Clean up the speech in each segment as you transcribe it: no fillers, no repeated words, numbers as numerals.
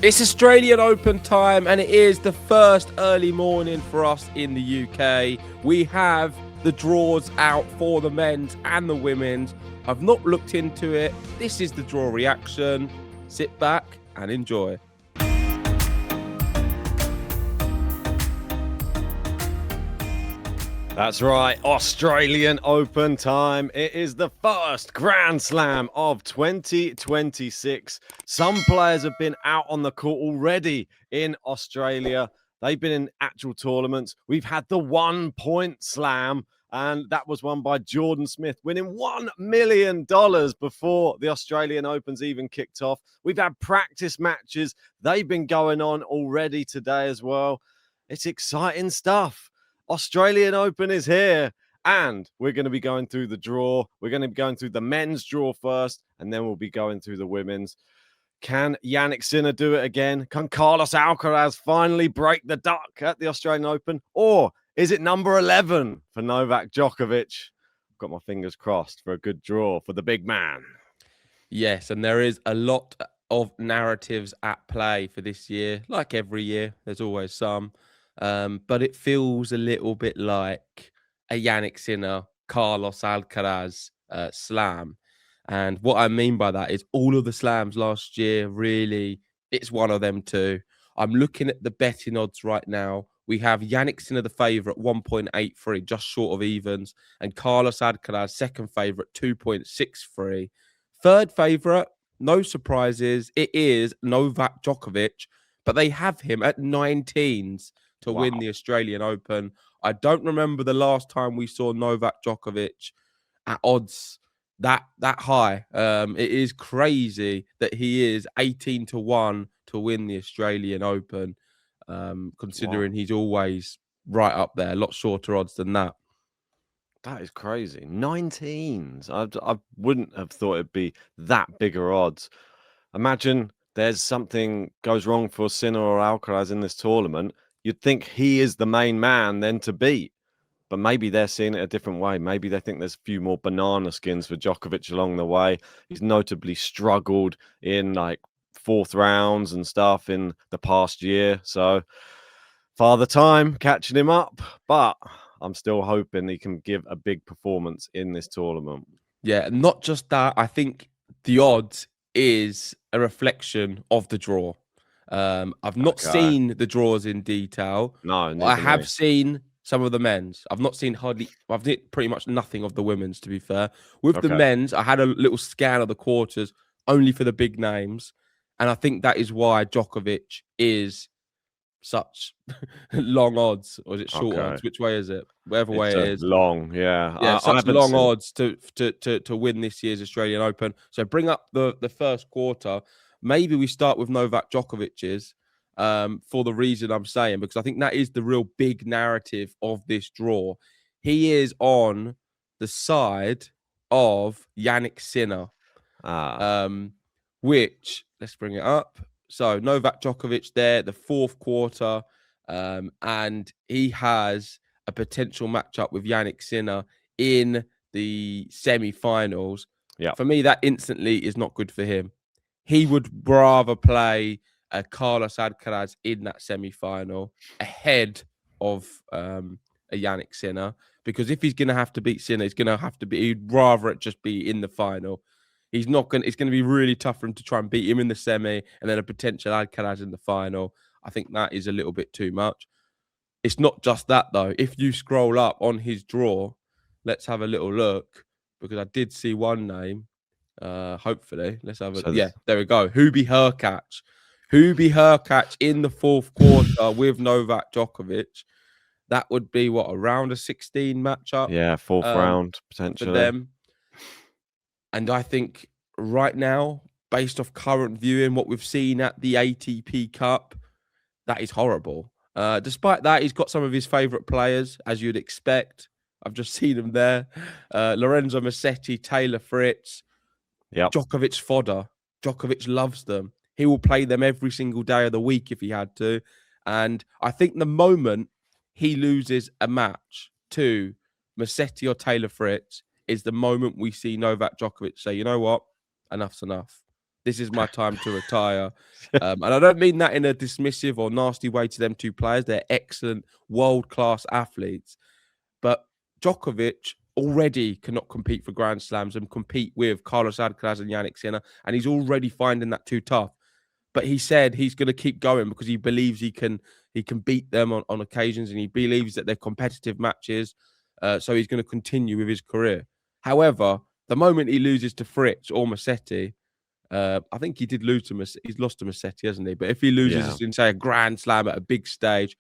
It's Australian Open time, and it is the first early morning for us in the UK. We have the draws out for the men's and the women's. I've not looked into it. This is the draw reaction. Sit back and enjoy. That's right, Australian Open time. It is the first Grand Slam of 2026. Some players have been out on the court already in Australia. They've been in actual tournaments. We've had the 1 Point Slam, and that was won by Jordan Smith, winning $1 million before the Australian Opens even kicked off. We've had practice matches. They've been going on already today as well. It's exciting stuff. Australian Open is here, and we're going to be going through the draw. We're going to be going through the men's draw first, and then we'll be going through the women's. Can Jannik Sinner do it again? Can Carlos Alcaraz finally break the duck at the Australian Open? Or is it number 11 for Novak Djokovic? I've got my fingers crossed for a good draw for the big man. Yes, and there is a lot of narratives at play for this year. Like every year, there's always some. But it feels a little bit like a Jannik Sinner, Carlos Alcaraz slam. And what I mean by that is all of the slams last year, really, it's one of them two. I'm looking at the betting odds right now. We have Jannik Sinner, the favourite, 1.83, just short of evens. And Carlos Alcaraz, second favourite, 2.63. Third favourite, no surprises. It is Novak Djokovic, but they have him at 19s to win the Australian Open. I don't remember the last time we saw Novak Djokovic at odds that high. It is crazy that he is 18-1 to win the Australian Open, considering he's always right up there, a lot shorter odds than that. That is crazy. 19s. I wouldn't have thought it'd be that bigger odds. Imagine there's something goes wrong for Sinner or Alcaraz in this tournament. You'd think he is the main man then to beat. But maybe they're seeing it a different way. Maybe they think there's a few more banana skins for Djokovic along the way. He's notably struggled in like fourth rounds and stuff in the past year. So Father Time catching him up. But I'm still hoping he can give a big performance in this tournament. Yeah, not just that. I think the odds is a reflection of the draw. I've not seen the draws in detail. No, I have seen some of the men's. I've not seen I've seen pretty much nothing of the women's, to be fair. With the men's, I had a little scan of the quarters only for the big names. And I think that is why Djokovic is such long odds, or is it short odds? Which way is it? Whatever way it is. Long, yeah. Yeah, such long odds to win this year's Australian Open. So bring up the first quarter. Maybe we start with Novak Djokovic's for the reason I'm saying, because I think that is the real big narrative of this draw. He is on the side of Jannik Sinner, which, let's bring it up. So Novak Djokovic there, the fourth quarter, and he has a potential matchup with Jannik Sinner in the semi-finals. Yeah. For me, that instantly is not good for him. He would rather play Carlos Alcaraz in that semi-final ahead of a Jannik Sinner, because if he's going to have to beat Sinner, he'd rather it just be in the final. It's going to be really tough for him to try and beat him in the semi and then a potential Alcaraz in the final. I think that is a little bit too much. It's not just that, though. If you scroll up on his draw, let's have a little look, because I did see one name. Hopefully, let's have a... Yeah, there we go. Hubie Hurkacz in the fourth quarter with Novak Djokovic. That would be, what, around a 16 matchup? Yeah, fourth round, potentially. For them. And I think right now, based off current viewing, what we've seen at the ATP Cup, that is horrible. Despite that, he's got some of his favourite players, as you'd expect. I've just seen them there. Lorenzo Musetti, Taylor Fritz, Djokovic fodder. Djokovic loves them. He will play them every single day of the week if he had to. And I think the moment he loses a match to Musetti or Taylor Fritz is the moment we see Novak Djokovic say, you know what? Enough's enough. This is my time to retire. And I don't mean that in a dismissive or nasty way to them two players. They're excellent, world-class athletes. But Djokovic already cannot compete for Grand Slams and compete with Carlos Alcaraz and Yannick Sinner. And he's already finding that too tough. But he said he's going to keep going because he believes he can beat them on occasions, and he believes that they're competitive matches. So he's going to continue with his career. However, the moment he loses to Fritz or Musetti, I think he did lose to he's lost to Musetti, hasn't he? But if he loses in, say, a Grand Slam at a big stage,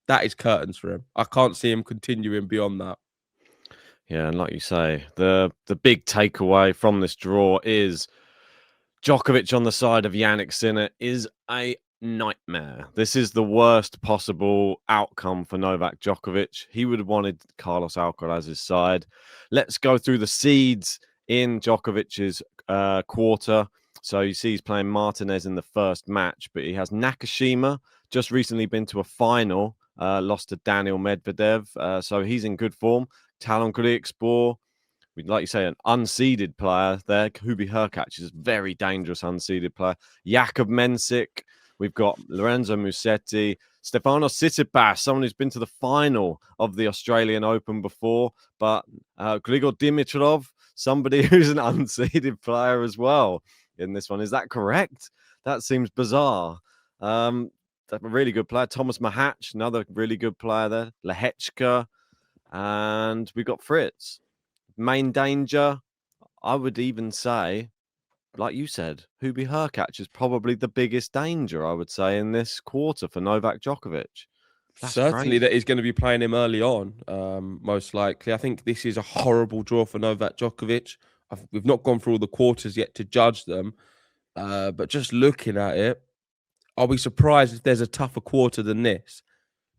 that is curtains for him. I can't see him continuing beyond that. Yeah, and like you say, the big takeaway from this draw is Djokovic on the side of Yannick Sinner is a nightmare. This is the worst possible outcome for Novak Djokovic. He would have wanted Carlos Alcaraz's side. Let's go through the seeds in Djokovic's quarter. So you see he's playing Martinez in the first match, but he has Nakashima, just recently been to a final, lost to Daniel Medvedev. So he's in good form. Talon Griekspoor, like you say, an unseeded player there. Hubi Hurkacz is a very dangerous unseeded player. Jakub Mensik. We've got Lorenzo Musetti. Stefanos Tsitsipas, someone who's been to the final of the Australian Open before. But Grigor Dimitrov, somebody who's an unseeded player as well in this one. Is that correct? That seems bizarre. A really good player. Thomas Mahatch, another really good player there. Lehechka. And we've got Fritz. Main danger, I would even say, like you said, Hubi Hurkacz is probably the biggest danger, I would say, in this quarter for Novak Djokovic. That's certainly crazy. that he's going to be playing him early on, most likely. I think this is a horrible draw for Novak Djokovic. We've not gone through all the quarters yet to judge them, but just looking at it, I'll be surprised if there's a tougher quarter than this.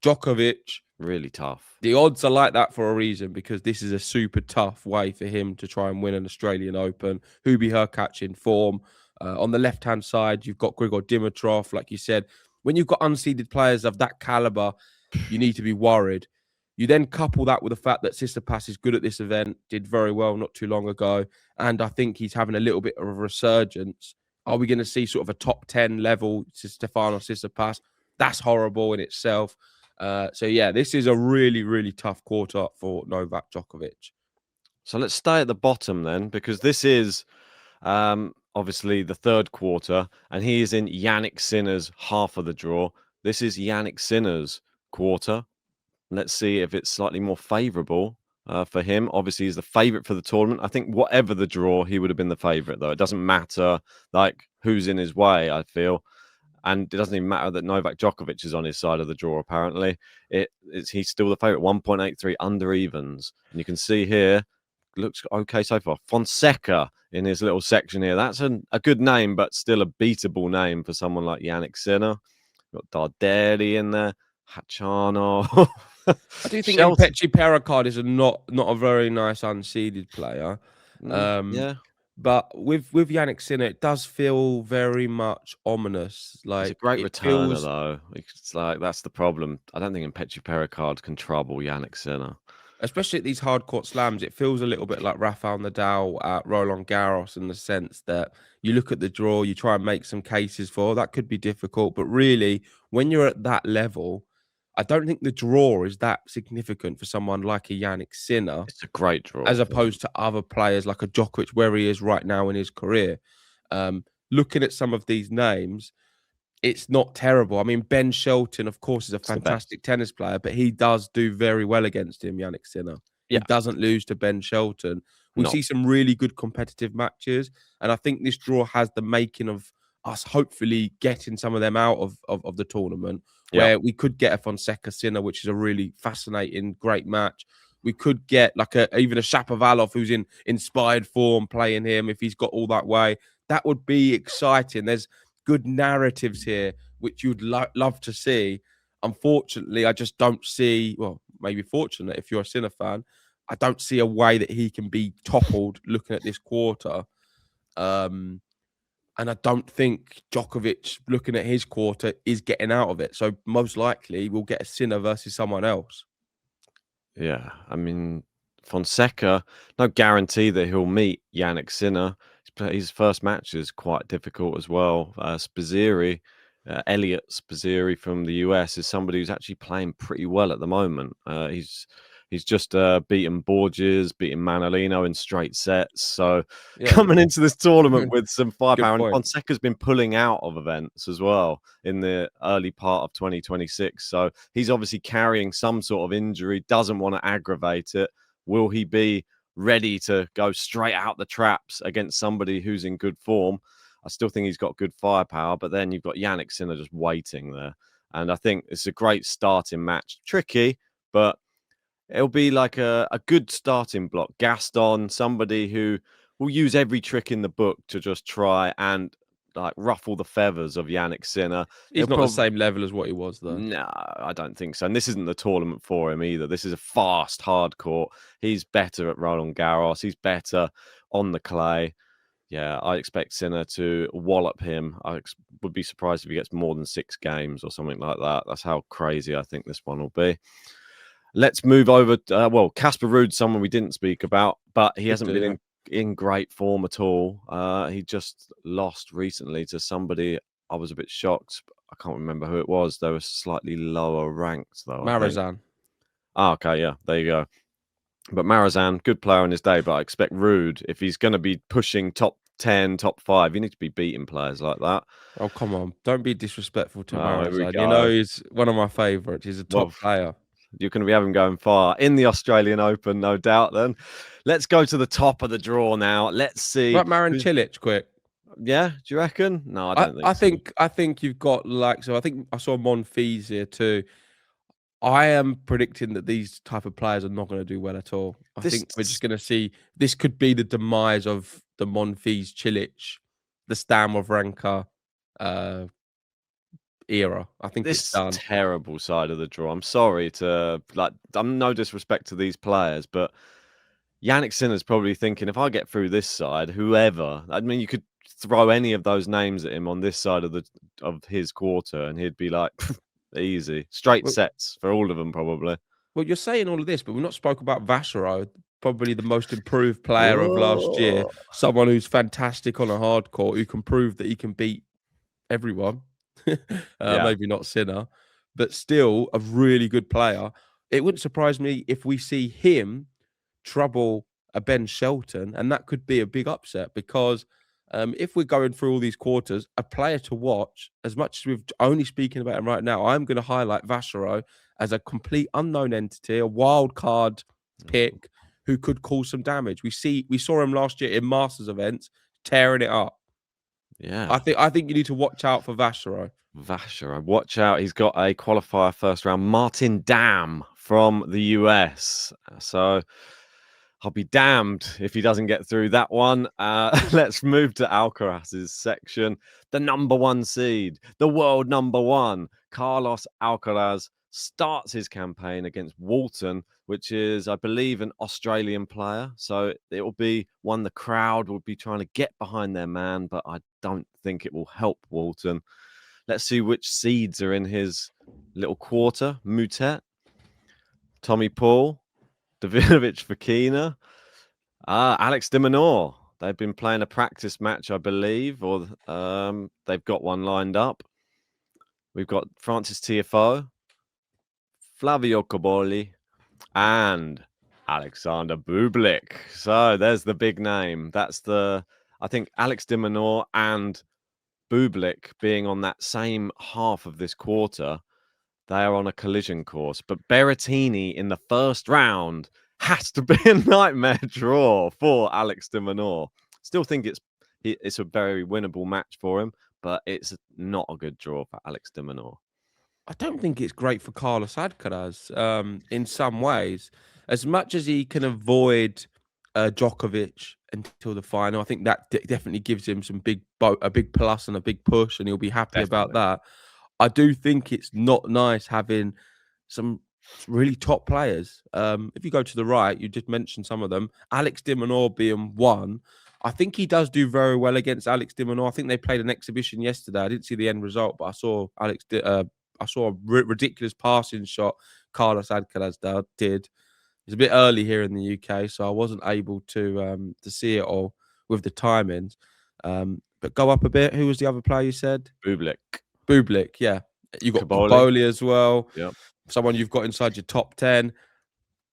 Djokovic, really tough. The odds are like that for a reason, because this is a super tough way for him to try and win an Australian Open. Hubi Hurkacz in form. On the left-hand side, you've got Grigor Dimitrov. Like you said, when you've got unseeded players of that caliber, you need to be worried. You then couple that with the fact that Tsitsipas is good at this event, did very well not too long ago, and I think he's having a little bit of a resurgence. Are we going to see sort of a top 10 level to Stefanos Tsitsipas? That's horrible in itself. So, yeah, this is a really, really tough quarter for Novak Djokovic. So let's stay at the bottom then, because this is obviously the third quarter, and he is in Yannick Sinner's half of the draw. This is Yannick Sinner's quarter. Let's see if it's slightly more favourable for him. Obviously, he's the favourite for the tournament. I think whatever the draw, he would have been the favourite, though. It doesn't matter like who's in his way, I feel. And it doesn't even matter that Novak Djokovic is on his side of the draw, apparently. He's still the favourite, 1.83 under evens. And you can see here, looks okay so far. Fonseca in his little section here. That's a good name, but still a beatable name for someone like Yannick Sinner. Got Darderi in there, Hachano. I do think Impetchi Pericard is not a very nice unseeded player. Yeah. But with Yannick Sinner, it does feel very much ominous. Like, he's a great returner, though. It's like that's the problem. I don't think Impetchi Pericard can trouble Yannick Sinner. Especially at these hard court slams, it feels a little bit like Rafael Nadal at Roland Garros, in the sense that you look at the draw, you try and make some cases for that could be difficult. But really, when you're at that level, I don't think the draw is that significant for someone like a Yannick Sinner. It's a great draw. As opposed to other players like a Djokovic, where he is right now in his career. Looking at some of these names, it's not terrible. I mean, Ben Shelton, of course, is a fantastic tennis player, but he does do very well against him, Yannick Sinner. Yeah. He doesn't lose to Ben Shelton. We see some really good competitive matches, and I think this draw has the making of us hopefully getting some of them out of the tournament, where we could get a Fonseca Sinner, which is a really fascinating, great match. We could get like even a Shapovalov who's in inspired form playing him if he's got all that way. That would be exciting. There's good narratives here, which you'd love to see. Unfortunately, I just don't see, well, maybe fortunate if you're a Sinner fan, I don't see a way that he can be toppled looking at this quarter. And I don't think Djokovic, looking at his quarter, is getting out of it. So most likely we'll get a Sinner versus someone else. Yeah, I mean, Fonseca, no guarantee that he'll meet Yannick Sinner. He's his first match is quite difficult as well. Spizzirri, Elliot Spizzirri from the US, is somebody who's actually playing pretty well at the moment. He's just beaten Borges, beaten Manolino in straight sets. So Yeah, coming into this tournament with some good firepower, and point. Fonseca's been pulling out of events as well in the early part of 2026. So he's obviously carrying some sort of injury, doesn't want to aggravate it. Will he be ready to go straight out the traps against somebody who's in good form? I still think he's got good firepower, but then you've got Yannick Sinner just waiting there. And I think it's a great starting match. Tricky, but it'll be like a good starting block. Gaston, somebody who will use every trick in the book to just try and like ruffle the feathers of Yannick Sinner. He's not the same level as what he was, though. No, I don't think so. And this isn't the tournament for him either. This is a fast, hard court. He's better at Roland Garros. He's better on the clay. Yeah, I expect Sinner to wallop him. Would be surprised if he gets more than 6 games or something like that. That's how crazy I think this one will be. Let's move over. Well, Casper Ruud's someone we didn't speak about, but he hasn't been in great form at all. He just lost recently to somebody. I was a bit shocked. I can't remember who it was. They were slightly lower ranked, though. Marizan. Okay, yeah, there you go. But Marizan, good player in his day, but I expect Ruud, if he's going to be pushing top 10, top 5, you need to be beating players like that. Oh, come on. Don't be disrespectful to Here we Marizan. go. You know, he's one of my favourites. He's a top player. You're going to be having going far in the Australian Open, no doubt. Then let's go to the top of the draw now. Let's see. Right, Marin Cilic, quick. Yeah, do you reckon? No, I don't think. I think you've got I think I saw Monfils here too. I am predicting that these type of players are not going to do well at all. I think we're just going to see this could be the demise of the Monfils, Cilic, the Stan Wawrinka era. I think it's done. Terrible side of the draw. I'm sorry to I'm no disrespect to these players, but Yannick Sinner's probably thinking, if I get through this side, whoever, I mean, you could throw any of those names at him on this side of his quarter, and he'd be like, easy, straight sets for all of them, probably. Well, you're saying all of this, but we've not spoke about Vachereau, probably the most improved player of last year. Someone who's fantastic on a hard court, who can prove that he can beat everyone. Maybe not Sinner, but still a really good player. It wouldn't surprise me if we see him trouble a Ben Shelton, and that could be a big upset because if we're going through all these quarters, a player to watch, as much as we're only speaking about him right now, I'm going to highlight Vachereau as a complete unknown entity, a wild card pick who could cause some damage. We saw him last year in Masters events tearing it up. Yeah, I think you need to watch out for Vachereau. Watch out. He's got a qualifier first round, Martin Dam from the US. So I'll be damned if he doesn't get through that one. Let's move to Alcaraz's section. The number 1 seed, the world number 1, Carlos Alcaraz, starts his campaign against Walton, which is, I believe, an Australian player. So it will be one the crowd will be trying to get behind their man, but I don't think it will help Walton. Let's see which seeds are in his little quarter. Mutet, Tommy Paul, Davidovich Fokina, Alex de Minaur. They've been playing a practice match, I believe, or they've got one lined up. We've got Francis Tiafoe, Flavio Cobolli, and Alexander Bublik. So there's the big name. I think Alex de Minaur and Bublik being on that same half of this quarter, they are on a collision course. But Berrettini in the first round has to be a nightmare draw for Alex de Minaur. Still think it's a very winnable match for him, but it's not a good draw for Alex de Minaur. I don't think it's great for Carlos Alcaraz in some ways. As much as he can avoid Djokovic until the final, I think that definitely gives him a big plus and a big push, and he'll be happy about that. I do think it's not nice having some really top players. If you go to the right, you just mentioned some of them. Alex de Minaur being one. I think he does do very well against Alex de Minaur. I think they played an exhibition yesterday. I didn't see the end result, but I saw I saw a ridiculous passing shot Carlos Alcaraz did. It's a bit early here in the UK, so I wasn't able to see it all. with the timings. But go up a bit. Who was the other player you said? Bublik, yeah. You got Kaboli as well. Yeah. Someone you've got inside your top 10.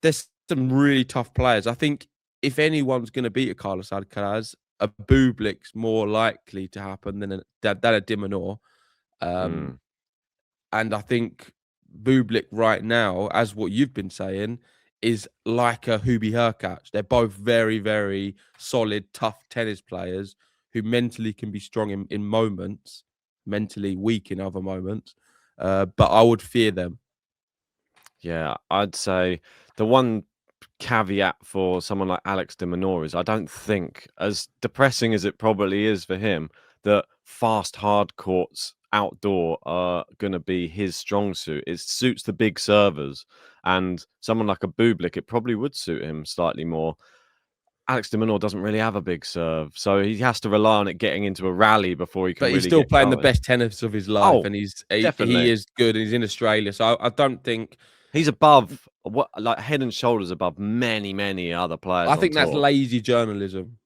There's some really tough players. I think if anyone's going to beat a Carlos Alcaraz, a Bublik's more likely to happen than a de Minaur. And I think Bublik right now, as what you've been saying, is like a Hubie Hurkacz. They're both very, very solid, tough tennis players who mentally can be strong in moments, mentally weak in other moments. But I would fear them. Yeah, I'd say the one caveat for someone like Alex de Minaur is I don't think, as depressing as it probably is for him, that fast hard courts outdoor are going to be his strong suit. It suits the big servers, and someone like a Bublik, it probably would suit him slightly more. Alex de Minaur doesn't really have a big serve, so he has to rely on it getting into a rally before he can But he's really still get playing going. the best tennis of his life, Oh, and he definitely. is good, and he's in Australia. So I don't think he's above, like head and shoulders above many other players. I think that's lazy journalism.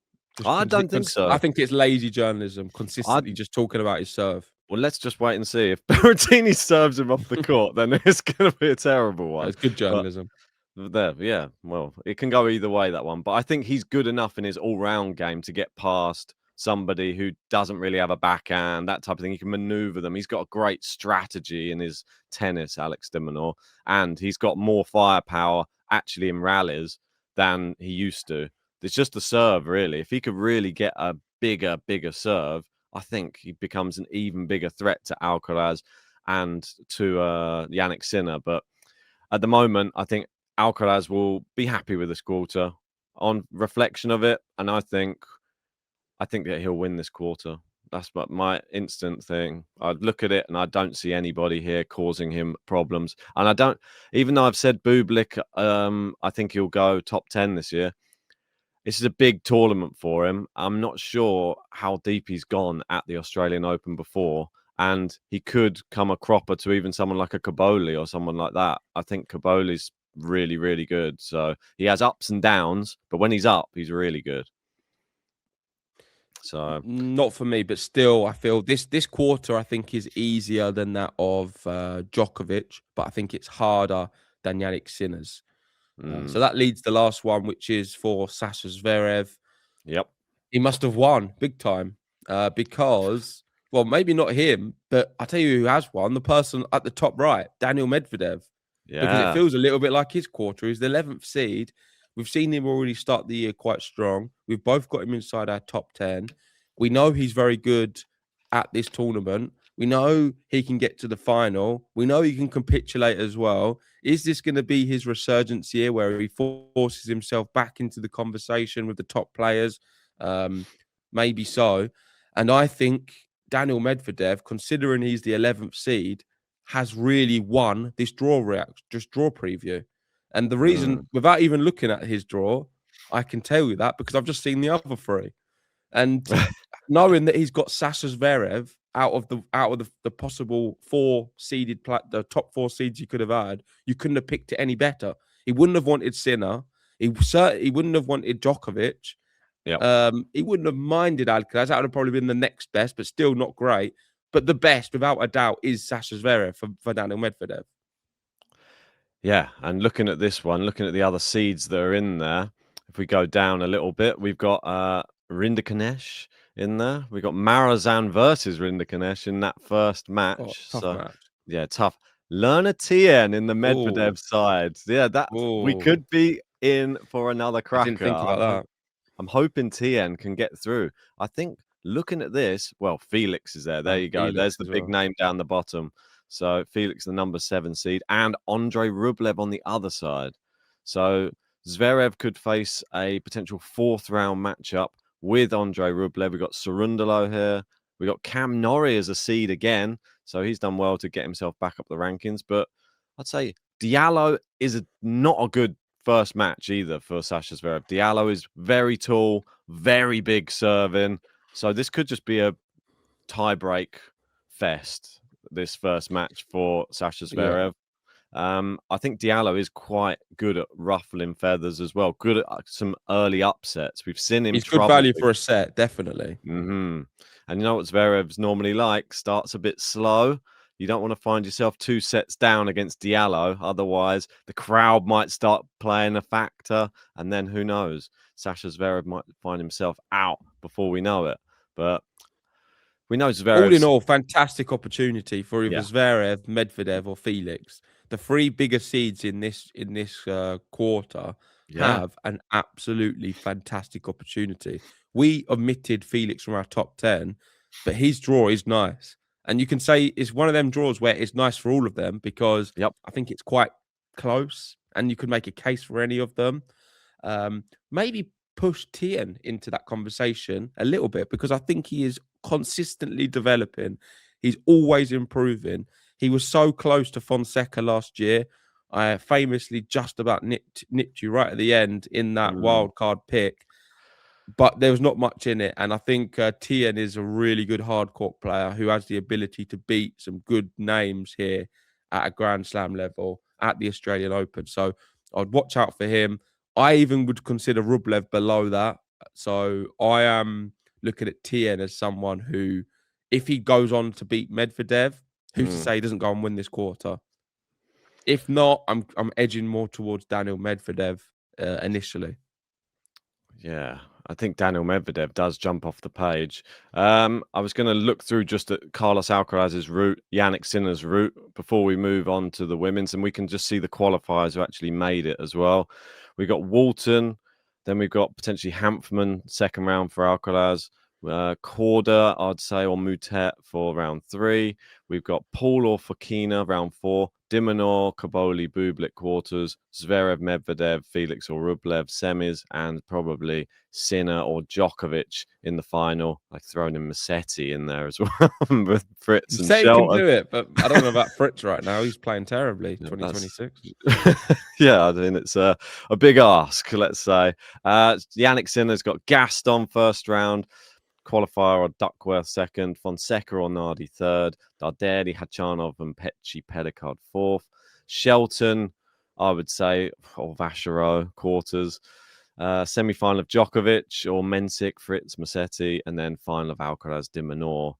I don't think so. I think it's lazy journalism, consistently just talking about his serve. Well, let's just wait and see. If Berrettini serves him off the court, then it's going to be a terrible one. It's good journalism. Yeah, well, it can go either way, that one. But I think he's good enough in his all-round game to get past somebody who doesn't really have a backhand, that type of thing. He can maneuver them. He's got a great strategy in his tennis, Alex de Minaur, and he's got more firepower actually in rallies than he used to. It's just the serve, really. If he could really get a bigger serve, I think he becomes an even bigger threat to Alcaraz and to Jannik Sinner. But at the moment, I think Alcaraz will be happy with this quarter on reflection of it, and I think that he'll win this quarter. That's what my instant thing. I'd look at it and I don't see anybody here causing him problems. And I don't, even though I've said Bublik, I think he'll go top 10 this year. This is a big tournament for him. I'm not sure how deep he's gone at the Australian Open before, and he could come a cropper to even someone like a Kaboli or someone like that. I think Kaboli's really, really good. So he has ups and downs, but when he's up, he's really good. So not for me, but still, I feel this quarter I think is easier than that of Djokovic, but I think it's harder than Jannik Sinner's. So that leads the last one, which is for Sasha Zverev. Yep, he must have won big time because, well, maybe not him, but I tell you who has won: the person at the top right, Daniel Medvedev. Yeah, because it feels a little bit like his quarter. He's the 11th seed. We've seen him already start the year quite strong. We've both got him inside our top 10. We know he's very good at this tournament. We know he can get to the final. We know he can capitulate as well. Is this going to be his resurgence year where he forces himself back into the conversation with the top players? Maybe so. And I think Daniel Medvedev, considering he's the 11th seed, has really won this draw preview. And the reason, without even looking at his draw, I can tell you that because I've just seen the other three. And knowing that he's got Sasha Zverev out of the possible the top 4 seeds you could have had, you couldn't have picked it any better. He wouldn't have wanted Sinner. He wouldn't have wanted Djokovic. Yep. He wouldn't have minded Alcaraz. That would have probably been the next best, but still not great. But the best, without a doubt, is Sasha Zverev for Daniel Medvedev. Yeah, and looking at this one, looking at the other seeds that are in there, if we go down a little bit, we've got Rinderknecht in there. We've got Marazan versus Rinderknecht in that first match. Tough match. Yeah, tough. Lerner Tien in the Medvedev side. Yeah, we could be in for another cracker. I didn't think about that. I'm hoping Tien can get through. I think looking at this, well, Felix is there. There you go. There's the big name down the bottom. So Felix, the number 7 seed, and Andrei Rublev on the other side. So Zverev could face a potential 4th round matchup with Andrei Rublev. We've got Cerundolo here. We've got Cam Norrie as a seed again. So he's done well to get himself back up the rankings. But I'd say Diallo is not a good first match either for Sasha Zverev. Diallo is very tall, very big serving. So this could just be a tie-break fest, this first match for Sasha Zverev. I think Diallo is quite good at ruffling feathers as well. Good at some early upsets. We've seen him He's good trouble value people. for a set, definitely. And you know what Zverev's normally like? Starts a bit slow. You don't want to find yourself 2 sets down against Diallo. Otherwise, the crowd might start playing a factor. And then who knows? Sasha Zverev might find himself out before we know it. But we know All in Zverev's... all, fantastic opportunity for either Yeah. Zverev, Medvedev, or Felix. The 3 bigger seeds in this quarter Yeah. have an absolutely fantastic opportunity. We omitted Felix from our top 10, but his draw is nice. And you can say it's one of them draws where it's nice for all of them because Yep. I think it's quite close and you can make a case for any of them. Maybe push Tien into that conversation a little bit because I think he is consistently developing. He's always improving. He was so close to Fonseca last year. I famously just about nipped you right at the end in that wild card pick, but there was not much in it. And I think Tien is a really good hard court player who has the ability to beat some good names here at a Grand Slam level at the Australian Open. So I'd watch out for him. I even would consider Rublev below that. So I am looking at Tien as someone who, if he goes on to beat Medvedev, who's to say he doesn't go and win this quarter? If not, I'm edging more towards Daniel Medvedev initially. Yeah, I think Daniel Medvedev does jump off the page. I was going to look through just at Carlos Alcaraz's route, Yannick Sinner's route, before we move on to the women's, and we can just see the qualifiers who actually made it as well. We got Walton, then we've got potentially Hanfmann, second round for Alcaraz. Korda, I'd say, or Mutet for round 3. We've got Paul or Fokina, round 4. Dimonor, Kaboli, Bublik quarters, Zverev, Medvedev, Felix or Rublev semis, and probably Sinner or Djokovic in the final. Like throwing in Musetti in there as well with Fritz and Say he can Shelton. do it, but I don't know about Fritz right now. He's playing terribly. 2026. Yeah, I mean it's a big ask, let's say. Yannick Sinner's got Gaston first round. Qualifier or Duckworth second, Fonseca or Nardi third, Darderi, Hachanov and Petchi Pedicard fourth, Shelton, I would say, or Vachereau quarters, semi-final of Djokovic or Mensik, Fritz, Musetti, and then final of Alcaraz, Dimonor.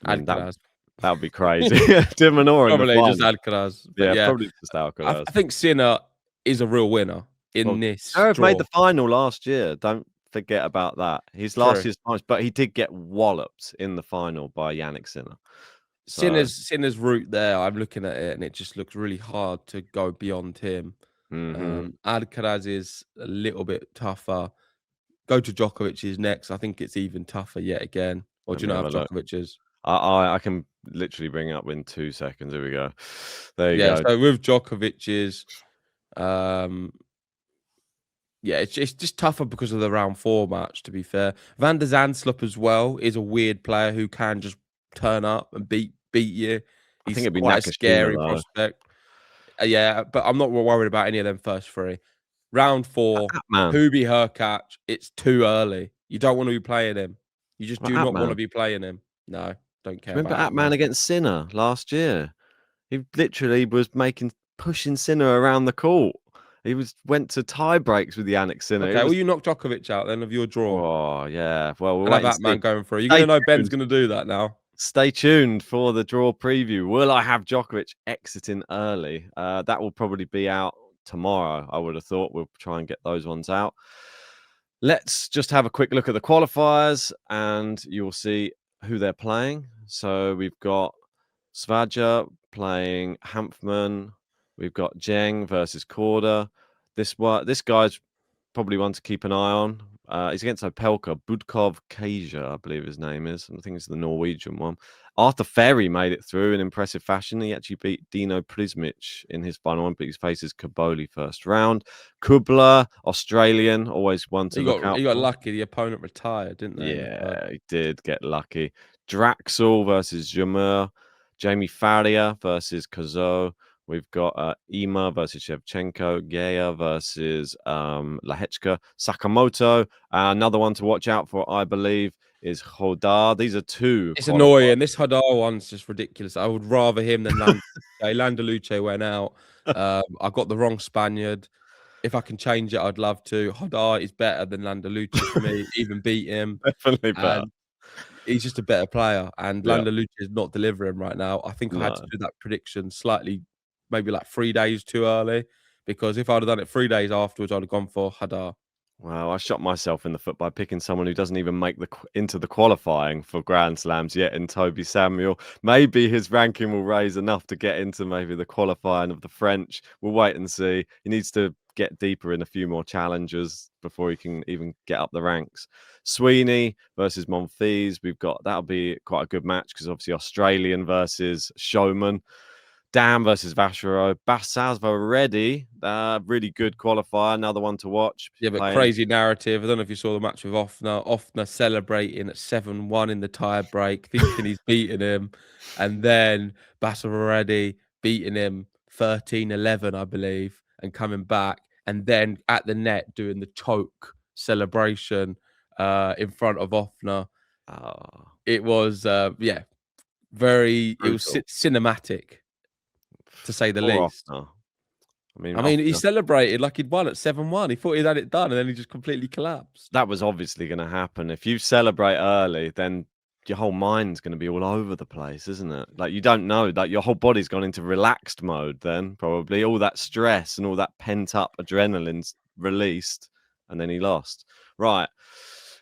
I mean, that would be crazy. Dimonor in the final. Probably just Alcaraz. But yeah, probably just Alcaraz. I think Sinner is a real winner in this Zverev draw. made the final last year. Don't forget about that. His last year's finals, but he did get walloped in the final by Yannick Sinner. Sinner's route there, I'm looking at it and it just looks really hard to go beyond him. Alcaraz is a little bit tougher. Go to Djokovic's next. I think it's even tougher yet again. Or do you know how Djokovic is? I can literally bring it up in 2 seconds. Here we go. There you go. So with Djokovic's, yeah, it's just tougher because of the round 4 match, to be fair. Van der Zandschulp as well is a weird player who can just turn up and beat you. I think He's it'd be quite a scary Nakashima, prospect. Yeah, but I'm not worried about any of them first 3. Round 4, Hubie Hurkacz, it's too early. You don't want to be playing him. You just do not want to be playing him. No, don't care. Remember Atman against Sinner last year? He literally was pushing Sinner around the court. He went to tie breaks with Yannick Sinner. Okay, well, you knocked Djokovic out then of your draw. Oh, yeah. Well, we'll have Atman going for it. You're going to know Ben's going to do that now. Stay tuned for the draw preview. Will I have Djokovic exiting early? That will probably be out tomorrow, I would have thought. We'll try and get those ones out. Let's just have a quick look at the qualifiers and you'll see who they're playing. So we've got Svaja playing Hanfmann. We've got Zheng versus Korda. This guy's probably one to keep an eye on. He's against Opelka, Budkov Kaja, I believe his name is. I think it's the Norwegian one. Arthur Ferry made it through in impressive fashion. He actually beat Dino Prismic in his final one, but he faces Kaboli first round. Kubler, Australian, always one to look out. He got lucky. The opponent retired, didn't they? Yeah, he did get lucky. Draxel versus Jamur. Jamie Faria versus Kazo. We've got Ima versus Shevchenko, Gaya versus Lahechka, Sakamoto. Another one to watch out for, I believe, is Hodar. These are 2. It's annoying. This Hodar one's just ridiculous. I would rather him than Landaluce went out. I got the wrong Spaniard. If I can change it, I'd love to. Hodar is better than Landaluce for me, even beat him. Definitely better. And he's just a better player. And Yeah. Landaluce is not delivering right now. I think I had to No. do that prediction slightly, maybe like 3 days too early, because if I'd have done it 3 days afterwards, I'd have gone for Hadar. Wow, I shot myself in the foot by picking someone who doesn't even make into the qualifying for Grand Slams yet in Toby Samuel. Maybe his ranking will raise enough to get into maybe the qualifying of the French. We'll wait and see. He needs to get deeper in a few more challenges before he can even get up the ranks. Sweeney versus Monfils. That'll be quite a good match because obviously Australian versus Showman. Dam versus Vachereau. Bassazva already. Really good qualifier. Another one to watch. Yeah, but Playing. crazy narrative. I don't know if you saw the match with Offner. Offner celebrating at 7-1 in the tie break, thinking he's beaten him. And then Basavaredi beating him 13-11, I believe, and coming back. And then at the net doing the choke celebration in front of Offner. Oh, It was, it was brutal. cinematic, to say the Poor least. Offner. I mean, I mean, he Offner, celebrated like he'd won at 7-1. He thought he'd had it done, and then he just completely collapsed. that was obviously going to happen. If you celebrate early, then your whole mind's going to be all over the place, isn't it? Like you don't know that your whole body's gone into relaxed mode. Then probably all that stress and all that pent up adrenaline's released, and then he lost. Right.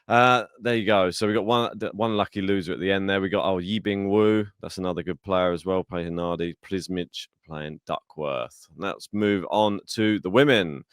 There you go. So we got one lucky loser at the end there. We got Yibing Wu. That's another good player as well. Playing Nardi. Prismic playing Duckworth. Let's move on to the women.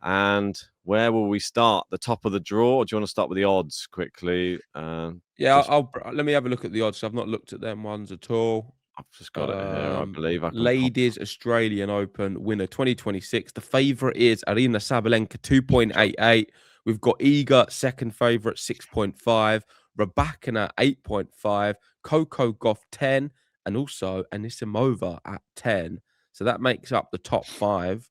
And where will we start? The top of the draw? Or do you want to start with the odds quickly? Let me have a look at the odds. I've not looked at them ones at all. I've just got it here. I believe I can Ladies Australian Open winner 2026. The favourite is Arina Sabalenka 2.88. We've got Iga second favourite 6.5. Rybakina 8.5. Coco Gauff 10, and also Anisimova at 10. So that makes up the top 5.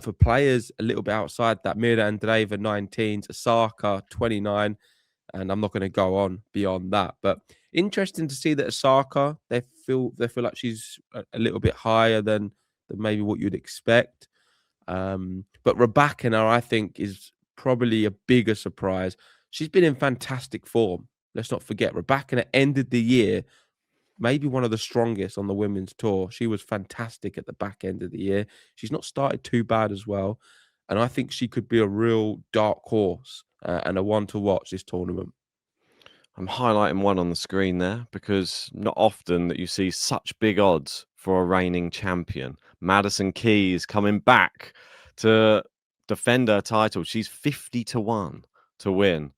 For players a little bit outside that, Mira Andreeva 19, Osaka 29, and I'm not going to go on beyond that. But interesting to see that Osaka, they feel like she's a little bit higher than maybe what you'd expect. But Rybakina, I think, is probably a bigger surprise. She's been in fantastic form. Let's not forget, Rybakina ended the year maybe one of the strongest on the women's tour. She was fantastic at the back end of the year. She's not started too bad as well. And I think she could be a real dark horse and a one to watch this tournament. I'm highlighting one on the screen there because not often that you see such big odds for a reigning champion. Madison Keys coming back to defend her title. She's 50-1 to win.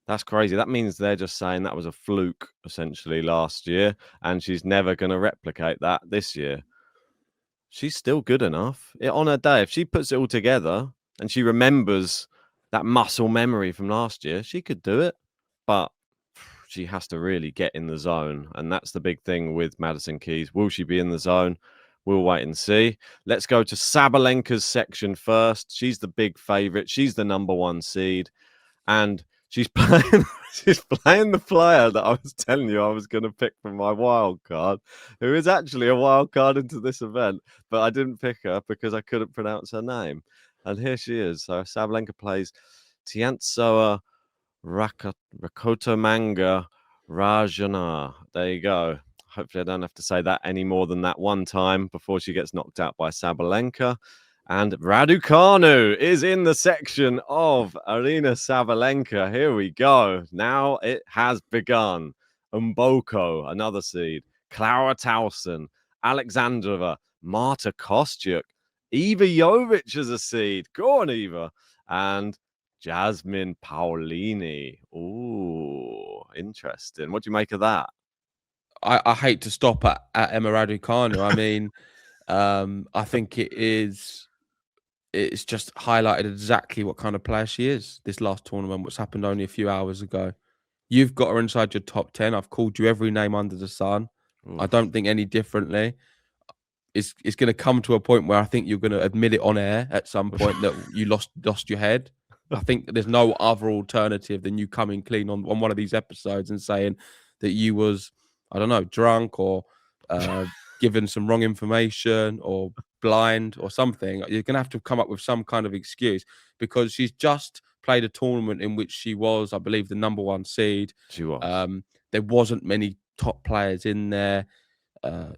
That's crazy. That means they're just saying that was a fluke essentially last year, and she's never going to replicate that this year. She's still good enough. On her day, if she puts it all together and she remembers that muscle memory from last year, she could do it. But she has to really get in the zone. And that's the big thing with Madison Keys. Will she be in the zone? We'll wait and see. Let's go to Sabalenka's section first. She's the big favorite. She's the number 1 seed. And she's playing the player that I was telling you I was going to pick for my wild card, who is actually a wild card into this event. But I didn't pick her because I couldn't pronounce her name. And here she is. So Sabalenka plays Tiantsoa Rakotomanga Rajana. There you go. Hopefully I don't have to say that any more than that one time before she gets knocked out by Sabalenka. And Raducanu is in the section of Arina Sabalenka. Here we go. Now it has begun. Mboko, another seed. Clara Towson, Alexandrova, Marta Kostyuk, Eva Jovic is a seed. Go on, Eva. And Jasmine Paolini. Ooh, interesting. What do you make of that? I hate to stop at Emma Raducanu. I mean, I think it's just highlighted exactly what kind of player she is this last tournament, what's happened only a few hours ago. You've got her inside your top 10. I've called you every name under the sun. Oof. I don't think any differently. It's going to come to a point where I think you're going to admit it on air at some point that you lost your head. I think there's no other alternative than you coming clean on one of these episodes and saying that you was, I don't know, drunk or given some wrong information or blind or something. You're going to have to come up with some kind of excuse because she's just played a tournament in which she was, I believe, the number 1 seed. She was. There wasn't many top players in there.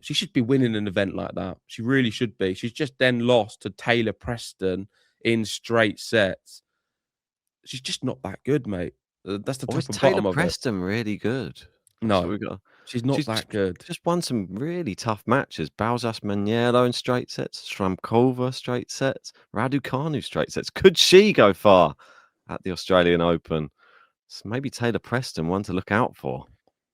She should be winning an event like that. She really should be. She's just then lost to Taylor Preston in straight sets. She's just not that good, mate. That's the Or is top and Taylor bottom of it. Preston really good? No, So we got. she's not She's that good. just won some really tough matches. Balzas Maniello in straight sets, Shramkova straight sets, Raducanu straight sets. Could she go far at the Australian Open? So maybe Taylor Preston, one to look out for.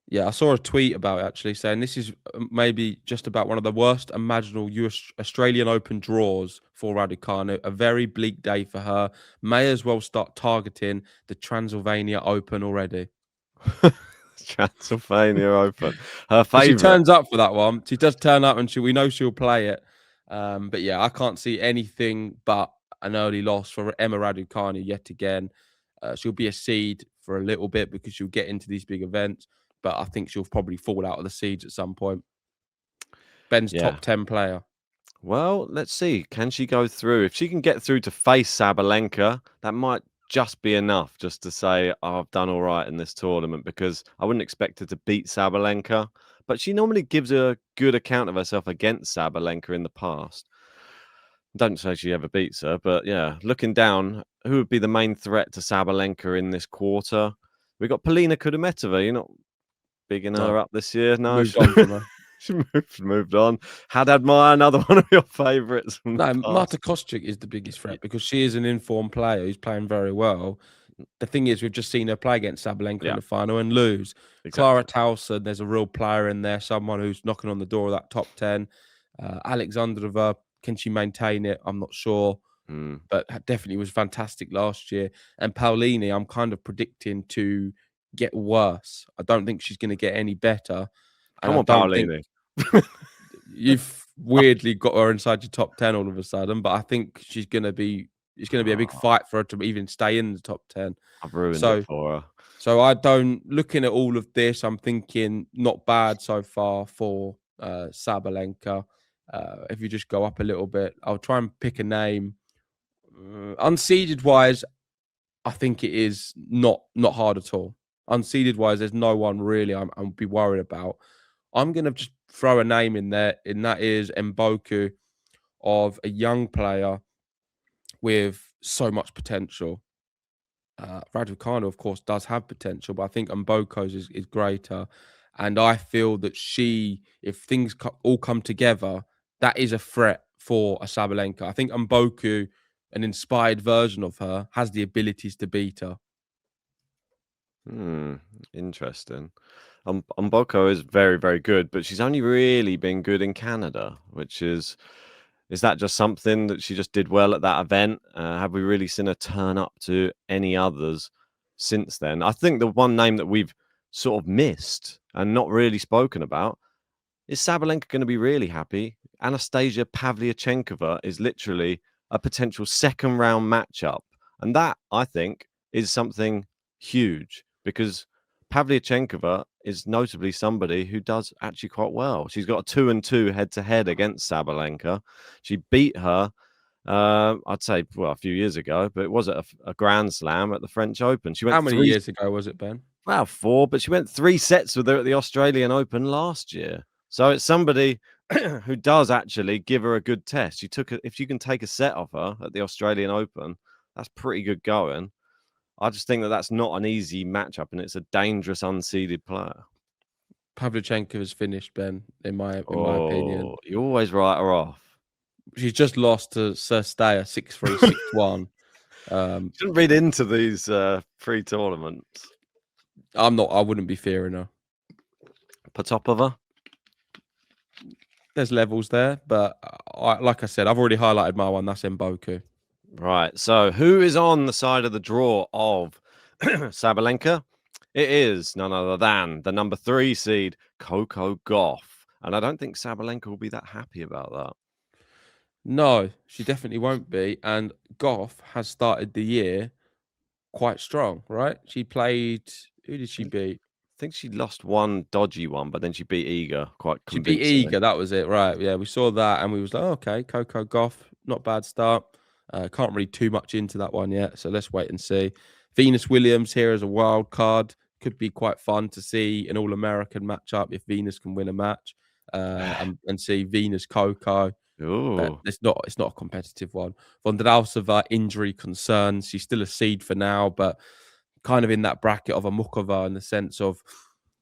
Yeah, I saw a tweet about it actually saying this is maybe just about one of the worst imaginable Australian Open draws for Raducanu. A very bleak day for her. May as well start targeting the Transylvania Open already. Transylvania Open, her Because she favourite. turns up for that one. She does turn up, and we know she'll play it. But yeah, I can't see anything but an early loss for Emma Raducanu yet again. She'll be a seed for a little bit because she'll get into these big events, but I think she'll probably fall out of the seeds at some point. Ben's top 10 player. Well, let's see. Can she go through? If she can get through to face Sabalenka, that might just be enough just to say, oh, I've done all right in this tournament, because I wouldn't expect her to beat Sabalenka, but she normally gives a good account of herself against Sabalenka in the past. Don't say she ever beats her, but yeah, looking down, who would be the main threat to Sabalenka in this quarter? We've got Polina Kudermetova. You're not bigging her up this year? No, Moved on from her. she moved on. Haddad Meyer, another one of your favourites. No, Marta Kostyuk is the biggest threat because she is an informed player who's playing very well. The thing is, we've just seen her play against Sabalenka in the final and lose. Exactly. Clara Towson, there's a real player in there, someone who's knocking on the door of that top 10. Alexandrova, can she maintain it? I'm not sure, but definitely was fantastic last year. And Paulini, I'm kind of predicting to get worse. I don't think she's going to get any better. Come on, Paulini. You've weirdly got her inside your top 10 all of a sudden, but I think it's going to be a big fight for her to even stay in the top 10. I've ruined it for her. So looking at all of this, I'm thinking not bad so far for Sabalenka. If you just go up a little bit, I'll try and pick a name. Unseeded wise, I think it is not hard at all. Unseeded wise, there's no one really I'll be worried about. I'm going to just throw a name in there, and that is Mboku, of a young player with so much potential. Raducanu, of course, does have potential, but I think Mboko's is greater. And I feel that if things all come together, that is a threat for a Sabalenka. I think Mboku, an inspired version of her, has the abilities to beat her. Interesting. Mboko is very, very good, but she's only really been good in Canada, which is that just something that she just did well at that event? Have we really seen her turn up to any others since then? I think the one name that we've sort of missed and not really spoken about is Sabalenka going to be really happy? Anastasia Pavlyuchenkova is literally a potential second round matchup. And that, I think, is something huge, because Pavlyuchenkova is notably somebody who does actually quite well. She's got a 2-2 head-to-head against Sabalenka. She beat her, I'd say, a few years ago, but it was at a Grand Slam at the French Open. She went How many years ago was it, Ben? Well, 4, but she went 3 sets with her at the Australian Open last year. So it's somebody who does actually give her a good test. If you can take a set off her at the Australian Open, that's pretty good going. I just think that that's not an easy matchup, and it's a dangerous unseeded player. Pavlyuchenkova's finished, Ben, in my opinion. You always write her off. She's just lost to Sirsteya 6-3, 6-1. Shouldn't read into these pre-tournaments. I wouldn't be fearing her. Potapova? There's levels there, but like I said, I've already highlighted my one. That's Mboku. Right. So who is on the side of the draw of Sabalenka? It is none other than the number 3 seed, Coco Gauff. And I don't think Sabalenka will be that happy about that. No, she definitely won't be. And Gauff has started the year quite strong, right? She played... Who did she beat? think she lost one dodgy one, but then she beat Iga quite She beat convincingly. Iga, that was it, right? Yeah, we saw that, and we was like, oh, okay, Coco Gauff, not bad start. Can't read too much into that one yet, so let's wait and see. Venus Williams here as a wild card could be quite fun to see an All-American matchup if Venus can win a match, and see Venus Coco. But Oh, it's not a competitive one. Vondrousova injury concerns. She's still a seed for now, but kind of in that bracket of a Mukova in the sense of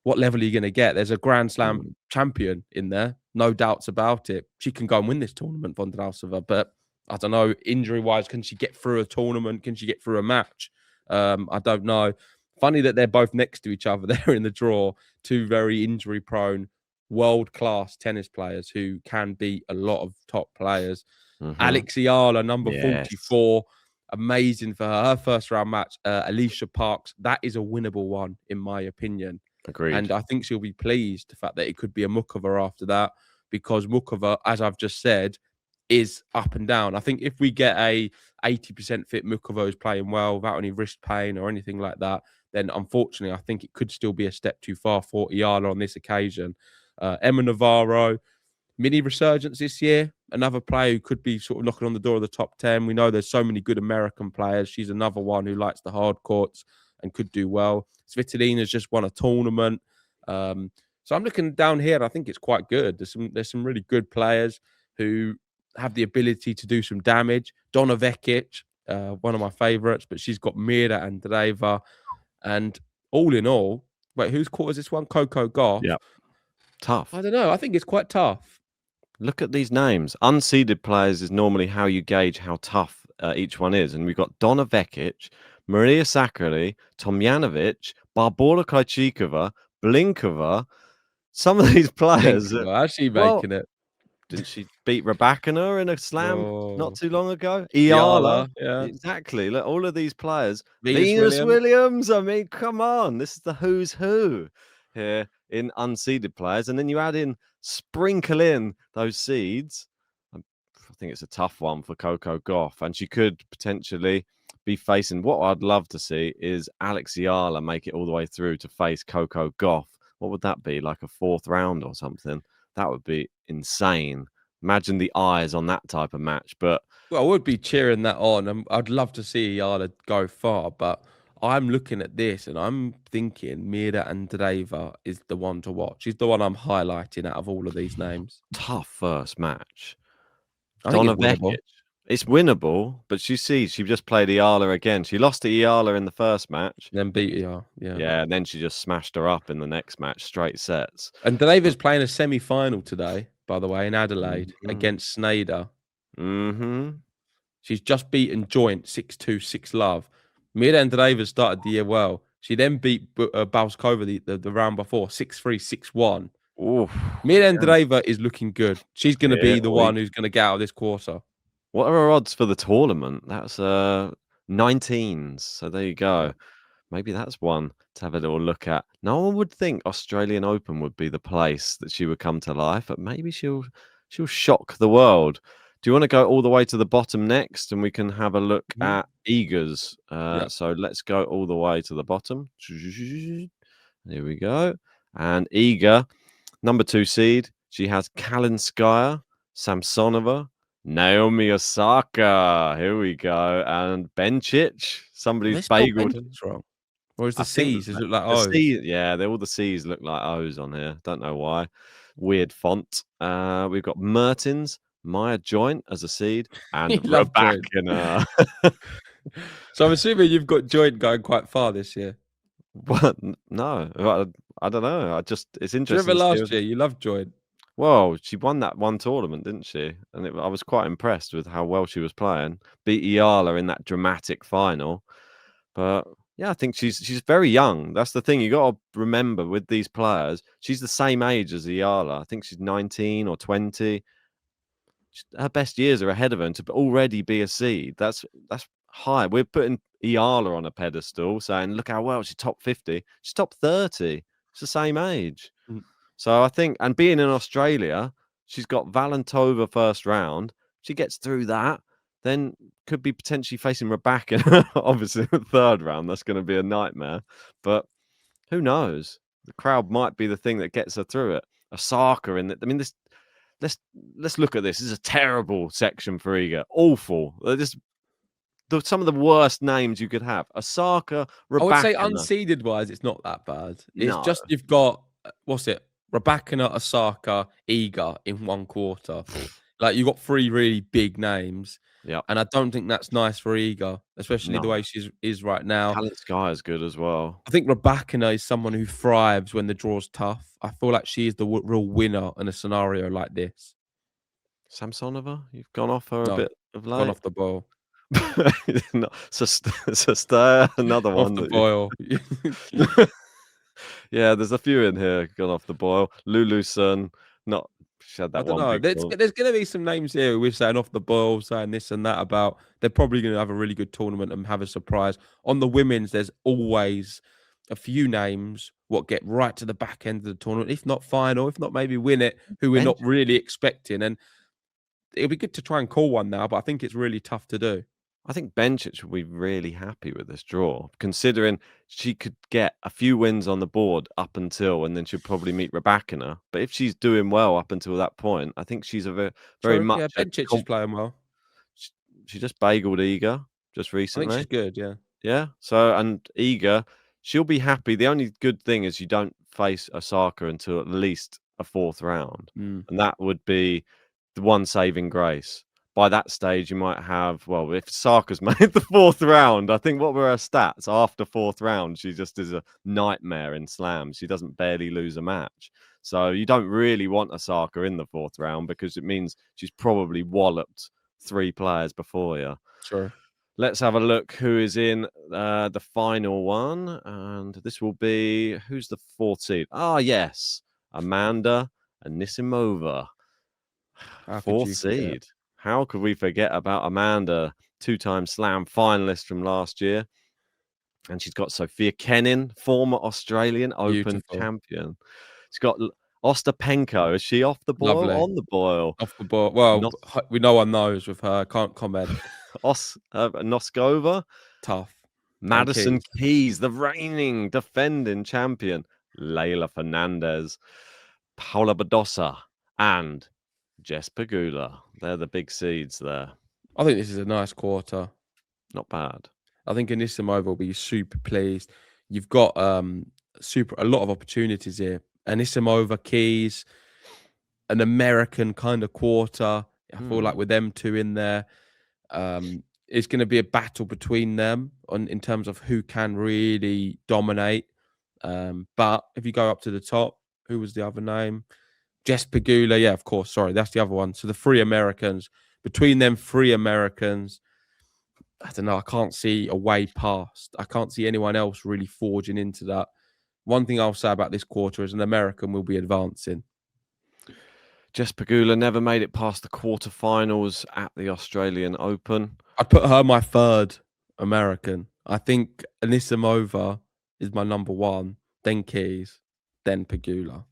what level are you going to get? There's a Grand Slam champion in there, no doubts about it. She can go and win this tournament, Vondrousova, but I don't know, injury wise, can she get through a tournament? Can she get through a match? I don't know. Funny that they're both next to each other there in the draw. Two very injury prone, world class tennis players who can beat a lot of top players. Alex Iala, number yes, 44. Amazing for her. Her first round match, Alicia Parks. That is a winnable one, in my opinion. agreed. And I think she'll be pleased the fact that it could be a Mukova after that, because Mukova, as I've just said, is up and down. I think if we get a 80% fit Mukova who's playing well without any wrist pain or anything like that, then unfortunately, I think it could still be a step too far for Iala on this occasion. Emma Navarro, mini resurgence this year. Another player who could be sort of knocking on the door of the top 10. We know there's so many good American players. She's another one who likes the hard courts and could do well. Svitolina's just won a tournament. So I'm looking down here and I think it's quite good. There's some really good players who have the ability to do some damage. Donna Vekic, one of my favorites, but she's got Mira Andreeva. And all in all, wait, whose court is this one? Coco Gauff. Yeah, tough. I don't know. I think it's quite tough. Look at these names. Unseeded players is normally how you gauge how tough each one is. And we've got Donna Vekic, Maria Sakkari, Tomjanovic, Barbora Krejcikova, Blinkova. Some of these players, Blinkova, how's she well, making it? didn't she beat Rebecca in a slam not Oh, too long ago? Iala, Fiala, yeah. exactly. Look, all of these players. Venus Venus Williams. Williams. I mean, come on. This is the who's who here in unseeded players. And then you sprinkle in those seeds. I think it's a tough one for Coco Gauff. And she could potentially be facing what I'd love to see is Alex Iala make it all the way through to face Coco Gauff. What would that be? Like a fourth round or something? That would be insane. Imagine the eyes on that type of match. But Well, I would be cheering that on. I'd love to see Iala go far, but I'm looking at this and I'm thinking Mira Andreeva is the one to watch. She's the one I'm highlighting out of all of these names. tough first match. I think it's Donna winnable. Vekic. It's winnable, but she just played Iala again. She lost to Iala in the first match. Then beat her, yeah. Yeah, and then she just smashed her up in the next match, straight sets. And Andreeva's playing a semi-final today, by the way, in Adelaide Mhm. against Sneijder. Mhm. She's just beaten Joint 6-2, 6-love. Mira Andreeva started the year well. She then beat Bauskova the round before 6-3, 6-1. Oof. Mira Yeah. Andreeva is looking good. She's going to Here be the we one who's going to get out of this quarter. What are her odds for the tournament? That's 19s. So there you go. Maybe that's one to have a little look at. No one would think Australian Open would be the place that she would come to life, but maybe she'll shock the world. Do you want to go all the way to the bottom next, and we can have a look Mhm. at Iga's? Yeah. So let's go all the way to the bottom. Here we go. And Iga, number 2 seed. She has Kalinskaya, Samsonova, Naomi Osaka. Here we go. And Bencic, Have somebody's they spelled bageled. Benjic wrong? Or is I the think C's? Does it look like the O's? C, yeah, all the C's look like O's on here. Don't know why. Weird font. We've got Mertens, Maya Joint as a seed, and You love Joint. Rebecca. So I'm assuming you've got Joint going quite far this year. What? No, I don't know. It's Do you interesting remember to see. last year? You loved Joint. Well, she won that one tournament, didn't she? And I was quite impressed with how well she was playing. Beat Iala in that dramatic final. But yeah, I think she's very young. That's the thing you got to remember with these players. She's the same age as Iala. I think she's 19 or 20. Her best years are ahead of her, and to already be a seed, that's high. We're putting Iala on a pedestal, saying, "Look how well she's top 50. She's top 30. It's the same age." Mm. So I think, and being in Australia, she's got Valentova first round. She gets through that, then could be potentially facing Rebecca, obviously, the third round. That's going to be a nightmare. But who knows? The crowd might be the thing that gets her through it. Osaka in it. I mean, this. Let's look at this. This is a terrible section for Iga. Awful. Some of the worst names you could have. Osaka, I would say Rybakina. unseeded wise, it's not that bad. It's No. just you've got what's it? Rybakina, Osaka, Iga in one quarter. Like you've got 3 really big names. Yeah. And I don't think that's nice for Iga, especially the way she is right now. Talent Sky is good as well. I think Rybakina is someone who thrives when the draw's tough. I feel like she is the real winner in a scenario like this. Samsonova, you've gone off her a No, bit of late. gone off the boil. No, Sestaya, another Off one. the boil. Yeah, there's a few in here gone off the boil. Lulu Sun, not she had that I don't one know. big There's going to be some names here we're saying off the boil, saying this and that about. They're probably going to have a really good tournament and have a surprise. On the women's, there's always a few names what get right to the back end of the tournament, if not final, if not maybe win it, who we're not really expecting. And it'll be good to try and call one now, but I think it's really tough to do. I think Bencic will be really happy with this draw, considering she could get a few wins on the board up until, and then she'll probably meet Rybakina. But if she's doing well up until that point, I think she's a very True. much. Yeah, Bencic is playing well. She just bageled Iga just I recently. think she's good. Yeah. Yeah. So, and Iga, she'll be happy. The only good thing is you don't face Osaka until at least a 4th round, and that would be the one saving grace. By that stage, you might have, well, if Osaka's made the 4th round, I think what were her stats after 4th round? She just is a nightmare in slams. She doesn't barely lose a match. So you don't really want Osaka in the 4th round because it means she's probably walloped 3 players before you. Sure. Let's have a look who is in the final one. And this will be, who's the 4th seed? Ah, yes, Amanda Anisimova. 4th seed. How could we forget about Amanda, 2-time slam finalist from last year? And she's got Sofia Kenin, former Australian Open champion. She's got Ostapenko. Is she off the boil? Lovely. On the boil? Off the boil. Well, no one knows with her. I can't comment. Noskova. Tough. Madison Keys, the reigning defending champion. Leylah Fernandez. Paula Badosa. And Jess Pegula. They're the big seeds there. I think this is a nice quarter. Not bad. I think Anisimova will be super pleased. You've got a lot of opportunities here. Anisimova, Keys, an American kind of quarter. I feel like with them 2 in there, it's going to be a battle between them in terms of who can really dominate. But if you go up to the top, who was the other name? Jess Pegula, yeah, of course. Sorry, that's the other one. So the 3 Americans. Between them 3 Americans, I don't know. I can't see a way past. I can't see anyone else really forging into that. One thing I'll say about this quarter is an American will be advancing. Jess Pegula never made it past the quarterfinals at the Australian Open. I'd put her my 3rd American. I think Anisimova is my number 1, then Keys, then Pegula.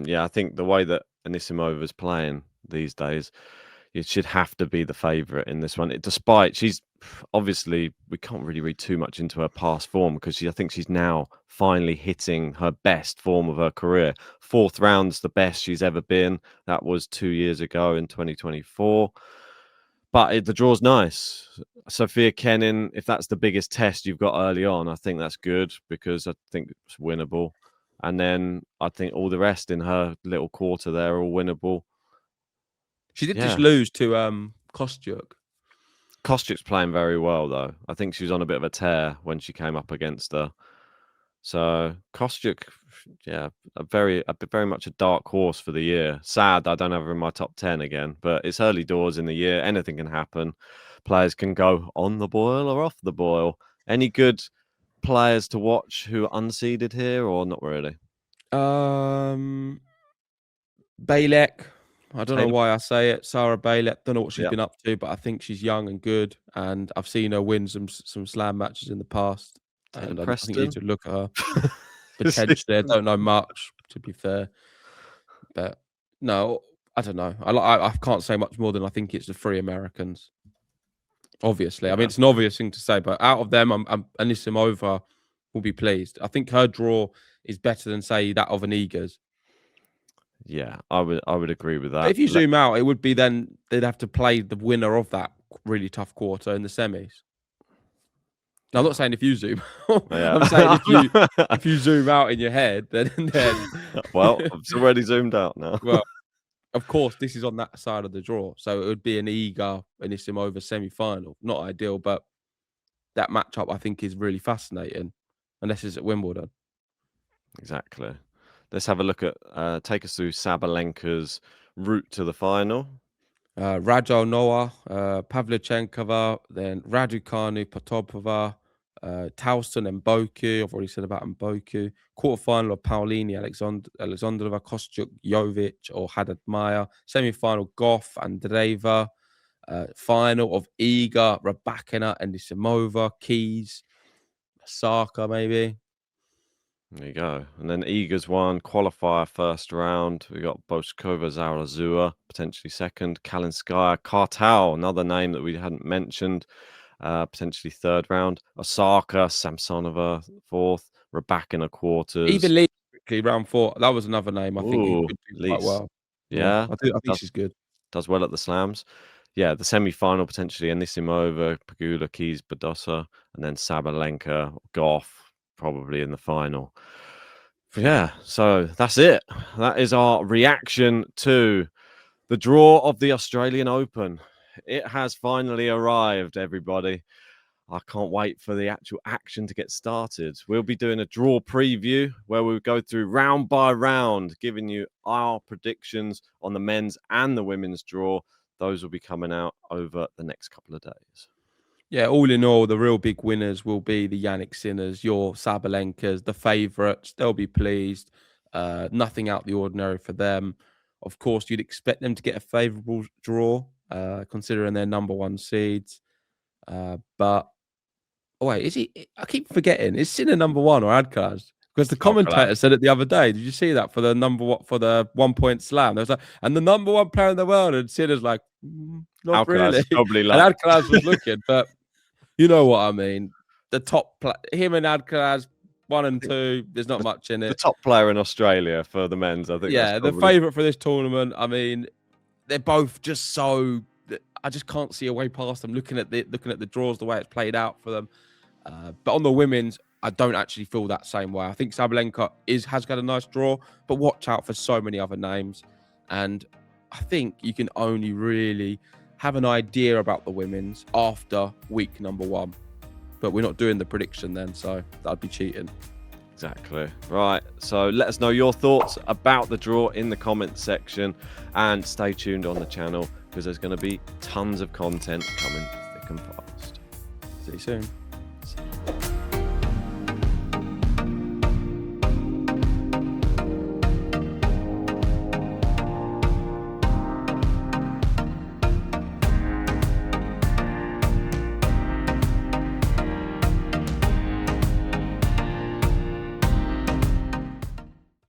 Yeah, I think the way that Anisimova is playing these days, it should have to be the favourite in this one. Despite she's obviously, we can't really read too much into her past form because I think she's now finally hitting her best form of her career. 4th round's the best she's ever been. That was 2 years ago in 2024. But the draw's nice. Sofia Kenin, if that's the biggest test you've got early on, I think that's good because I think it's winnable. And then I think all the rest in her little quarter there are all winnable. She did just lose to Kostyuk. Kostyuk's playing very well, though. I think she was on a bit of a tear when she came up against her. So Kostyuk, yeah, very much a dark horse for the year. Sad I don't have her in my top 10 again, but it's early doors in the year. Anything can happen. Players can go on the boil or off the boil. Any good players to watch who are unseeded here or not really? Bailek. I don't know why I say it. Sarah Bailek. Don't know what she's been up to, but I think she's young and good. And I've seen her win some slam matches in the past. And I think you need to look at her potentially. I don't know much, to be fair. But no, I don't know. I can't say much more than I think it's the 3 Americans. Obviously. I mean, it's an obvious thing to say, but out of them, Anisimova will be pleased. I think her draw is better than, say, that of an Igas. Yeah, I would agree with that. But if you zoom out, it would be then they'd have to play the winner of that really tough quarter in the semis. Now, I'm not saying if you zoom out. Yeah. I'm saying if you zoom out in your head, then well, it's already zoomed out now. well, of course, this is on that side of the draw, so it would be an Iga Anisimova semi-final. Not ideal, but that matchup I think is really fascinating, unless it's at Wimbledon. Exactly. Let's have a look at take us through Sabalenka's route to the final. Radionova, Pavlyuchenkova, then Raducanu, Potapova, Towson and Boku. I've already said about Mboku. Quarterfinal of Paulini, Alexandrova, Kostyuk, Jovic, or Haddad Maia. Semi-final, Gauff Andreeva. Final of Iga, Rybakina, and Anisimova, Keys, Osaka, maybe. There you go. And then Iga's won, qualifier first round. We got Boskova, Zarazua, potentially second. Kalinskaya, Kartal, another name that we hadn't mentioned, potentially third round. Osaka, Samsonova, fourth. Rybakina, quarters. Even Lee, quickly, round 4. That was another name I think he could do quite well. Yeah. I think she's good. Does well at the slams. Yeah, the semi-final potentially Anisimova, Pegula, Keys, Badosa, and then Sabalenka, Gauff, probably in the final. Yeah, so that's it. That is our reaction to the draw of the Australian Open. It has finally arrived, everybody. I can't wait for the actual action to get started. We'll be doing a draw preview where we'll go through round by round, giving you our predictions on the men's and the women's draw. Those will be coming out over the next couple of days. Yeah, all in all, the real big winners will be the Yannick Sinners, your Sabalenkas, the favourites. They'll be pleased. Nothing out the ordinary for them. Of course, you'd expect them to get a favourable draw, considering their number 1 seeds. But wait, is he? I keep forgetting. Is Sinner number 1 or Alcaraz? Because the commentator said it the other day. Did you see that for the for the 1-point slam? There was like, and the number 1 player in the world, and Sinner's like, not Alcaraz really. Probably and Alcaraz was looking, but you know what I mean. The top him and Alcaraz 1 and 2. There's not much in it. The top player in Australia for the men's, I think. Yeah, the favourite for this tournament. I mean, they're both just so. I just can't see a way past them. Looking at the draws, the way it's played out for them. But on the women's, I don't actually feel that same way. I think Sabalenka has got a nice draw, but watch out for so many other names. And I think you can only really have an idea about the women's after week number 1. But we're not doing the prediction then, so that'd be cheating. Exactly. Right. So let us know your thoughts about the draw in the comments section, and stay tuned on the channel because there's going to be tons of content coming thick and fast. See you soon.